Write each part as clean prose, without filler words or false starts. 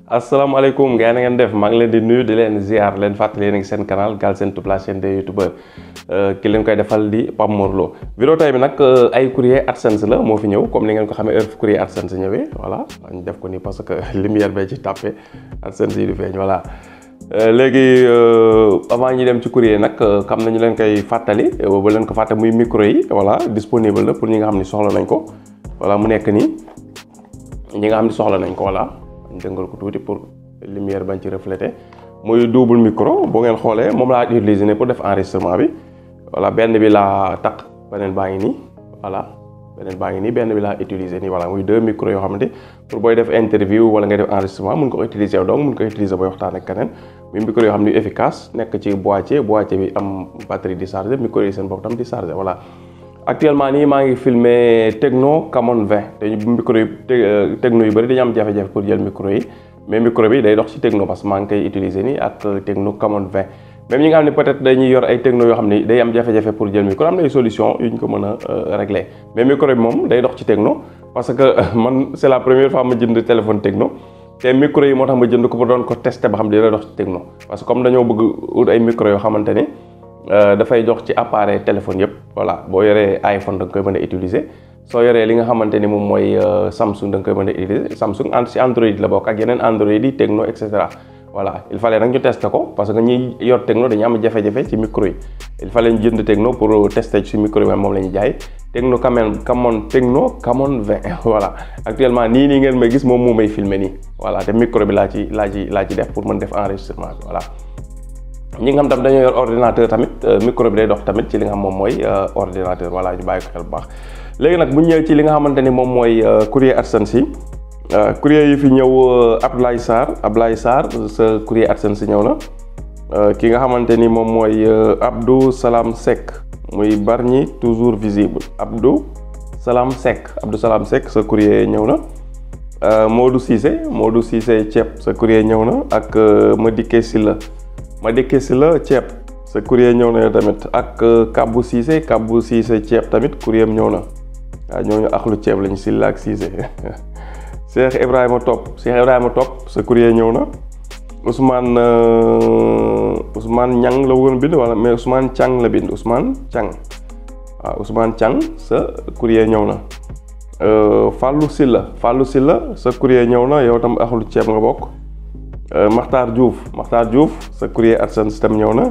asalaamaaleykum gars yi na ngeen def maa ngi leen di nuyu di leen ziar leen fàttali yéen a ngi seen canal Galsen Tube la chaîne des youtubeurs ki leen koy defal di Pape Mor Lo vidéo tey bi nag ay courrier AdSense la moo fi ñëw comme ni ngeen ko xamee heure courrier AdSense ñëwee voilà ñu def ko nii parce que lumière bee ci tàppe AdSense yi du feeñ voilà léegi avant ñi dem ci courrier nag xam nañu leen koy fàttali ba leen ko fàtte muy micro yi voilà disponible la pour ñi nga xam ni soxla nañ ko voilà mu nekk nii ñi nga xam ni soxla nañ ko voilà dëngal ko tuuti pour lumière bañ ci refléter muy double micro boo ngeen xoolee moom laa utiliser ne pour def enregistrement bi voilà benn bi laa takk beneen baa ngi nii voilà beneen baa ngi nii benn bi laa utiliser nii voilà muy deux micro yoo xamante pour booy def interview wala ngay def enregistrement mun ko utiliser donc mun ko utiliser booy waxtaan ak keneen muy micro yoo xam ne efficace nekk ci boîtier bi am batterie di charger micro yi seen bopp tam di charger voilà. actuellement nii maa ngi filmé Tecno Camon 20 te micro yi Tecno yu bëri dañu am jafe-jafe pour jël micro yi mais micro bi day dox ci Tecno parce que maa ngi koy utiliser nii ak Tecno Camon 20 même ñi nga xam ne peut-être dañuy yor ay Tecno yoo xam ne day am jafe-jafe pour jël micro am na ay solution yu ñu ko mën a régler mais micro bi moom day dox ci Tecno parce que man c'est la première fois ma jënd téléphone Tecno te micro yi moo tax ma jënd ko ba doon ko tester ba xam dina dox ci Tecno parce que comme dañoo bëgg ut ay micro yoo xamante ni dafay jox ci appareil téléphone yëpp voilà boo yoree iPhone da nga koy mën a utiliser soo yoree li nga xamante ni moom mooy Samsung da nga koy mën a utiliser Samsung si Android la bokk ak yeneen Android yi Tecno et cetera voilà il fallait nag ñu tester ko parce que ñi yor Tecno dañu am jafe-jafe ci micro yi il fallait ñu jënd Tecno pour tester ci micro yi moom la ñu jaay Tecno Camon 20 voilà actuellement nii ngeen may gis moom moo may filmer nii voilà te micro bi laa ci def pour mën def enregistrement bi voilà. ñi nga xam tam dañoo yor ordinateur tamit micro bi day dox tamit ci li nga xam moom mooy ordinateur voilà ñu bàyyi ko xel bu baax léegi nag bu ñëwee ci li nga xamante ni moom mooy courrier AdSense yi courrier yi fi ñëw Ablaye Sarr sa courrier AdSense ñëw na ki nga xamante ni moom mooy Abdou Salam Seck muy Bargny toujours visible Abdou Salam Seck sa courrier ñëw na Modou Cissé ceeb sa courrier ñëw na ak Madické Sylla ceeb sa courrier ñëw na tamit ak Kabou Cissé ceeb tamit courrier am ñëw na waaw ñooñu axlu ceeb lañu Sylla ak Cissé Cheikh Ibrahima Top sa courrier ñëw na Ousmane Niang la woon bind wala mais Ousmane Thiang la bind Ousmane Thiang sa courrier ñëw na Fallou Sylla sa courrier ñëw na yow tam axlu ceeb nga bokk Makhtar Diouf sa courrier AdSense tam ñëw na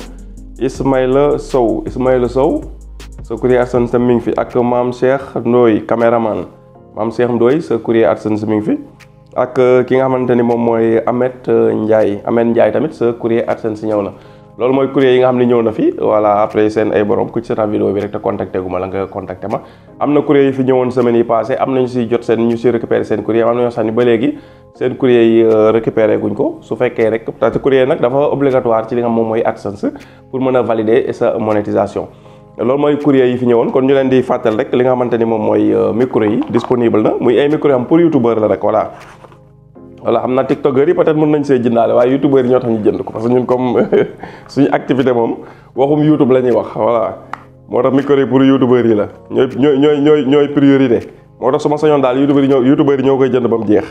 Ismaïla Sow sa courrier AdSense tam mi ngi fi ak Mame Cheikh Ndoye caméraman sa courrier AdSense mi ngi fi ak ki nga xamante ni moom mooy Ahmed Ndiaye tamit sa courrier AdSense ñëw na loolu mooy courrier yi nga xam ne ñëw na fi voilà après seen ay borom ku ci seetaan vidéo bi rek te contacté gu ma la nga contacté ma am na courrier yi fi ñëwoon semaine yi passé am nañu si jot ñu si récupéré seen courrier am na ñoo sax ni ba léegi seen courrier yi récupéré guñ ko su fekkee rek parce que courrier nag dafa obligatoire ci li nga xam moom mooy AdSense pour mën a valider sa monétisation loolu mooy courrier yi fi ñëwoon kon ñu leen di fàttal rek li nga xamante ni moom mooy micro yi disponible na muy ay micro yi am pour youtubeur la rek voilà xam naa tiktokeur yi peut-être mën nañ see jëndaale waaye youtubeur yi ñoo tax ñu jënd ko parce que ñun comme suñu activité moom waxum youtube la ñuy wax voilà moo tax micro yi pour youtubeur yi la ñooy priorité moo tax su ma sañoon daal youtubeur yi ñoo koy jënd ba mu jeex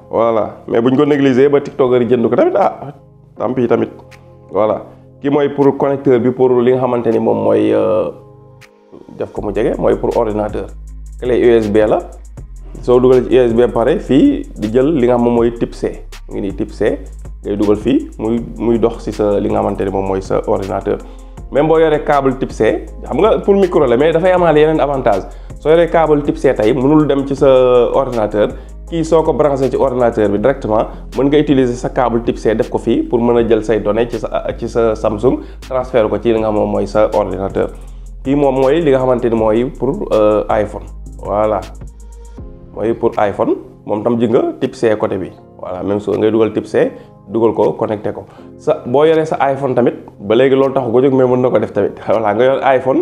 voilà mais buñ ko négliger ba tiktokeur yi jënd ko tamit tant pis tamit voilà kii mooy pour connecteur bi pour li nga xamante ni moom mooy def ko mu jege mooy pour ordinateur clé USB la soo dugalee ci USB pare fii di jël li nga xam moom mooy type C ngi nii type C ngay dugal fii muy dox ci sa li nga xamante ni moom mooy sa ordinateur même boo yoree câble type C xam nga pour micro la mais dafay amaale yeneen avantage soo yoree câble type C tey mënul dem ci sa ordinateur kii soo ko branché ci ordinateur bi directement mën nga utiliser sa câble type C def ko fii pour mën a jël say données ci sa Samsung transfert ko ci li nga xam moom mooy sa ordinateur kii moom mooy li nga xamante ni mooy pour iPhone voilà mooy pour iPhone moom tam ji nga type C côté bi voilà même chose ngay dugal type C dugal ko connecté ko sa boo yoree sa iPhone tamit ba léegi loolu taxu ko jóg mais mën na ko def tamit voilà nga yor iPhone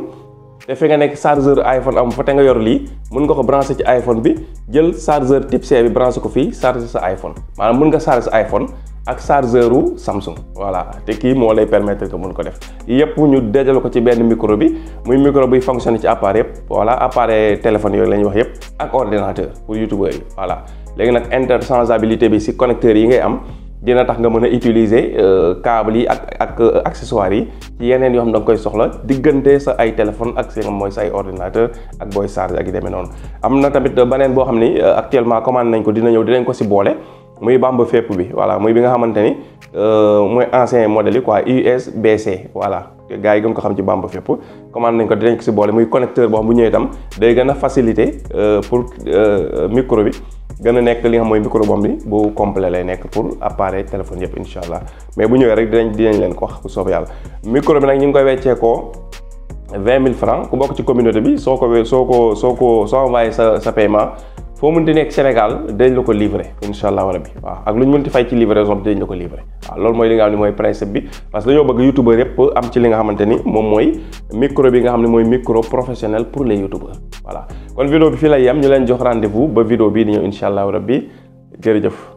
te fi nga nekk chargeur iPhone am fa te nga yor lii mën nga ko branché ci iPhone bi jël chargeur type C bi branché ko fii chargé sa iPhone maanaam mën nga chargé sa iPhone ak chargeuru Samsung voilà te kii moo lay permettre que mën ko def yëpp ñu dajale ko ci benn micro bi muy micro buy fonctionner ci appareil yëpp voilà appareil téléphone yooyu la ñuy wax yëpp ak ordinateur pour youtubeur yi voilà léegi nag interchangeabilité bi si connecteurs yi ngay am dina tax nga mën a utiliser câble yi ak accessoires yi ci yeneen yoo xam da nga koy soxla diggante sa ay téléphone ak si nga mooy sa ay ordinateur ak booy charge ak yu demee noonu. am na tamit beneen boo xam ni actuellement commande nañ ko dina ñëw dinañ ko si boole muy Bamba fépp bi voilà muy bi nga xamante ni mooy ancien modèle yi quoi USB-C voilà gars yi gën ko xam ci Bamba fépp commande nañ ko dinañ ko si boole muy connecteur boo xam bu ñëwee itam day gën a facilité pour micro bi gën a nekk li nga xam mooy micro bomb bi bu complet lay nekk pour appareil téléphone yëpp incha allah mais bu ñëwee rek dinañ leen ko wax bu soob yàlla. micro bi nag ñu ngi koy weccee koo 20 000 francs ku bokk ci communauté bi soo envoyé sa paiement foo mënti nekk Sénégal dañ la ko livrer incha allah rabbi waaw ak lu ñu mënti fay ci livraison bi dañ la ko livrer waaw loolu mooy li nga xam ne mooy principe bi parce que dañoo bëgg youtubeur yëpp am ci li nga xamante ni moom mooy micro bi nga xam ne mooy micro professionnel pour les youtubeurs voilà kon vidéo bi fii lay yem ñu leen jox rendez-vous ba vidéo bii di ñëw incha allah rabbi jërëjëf.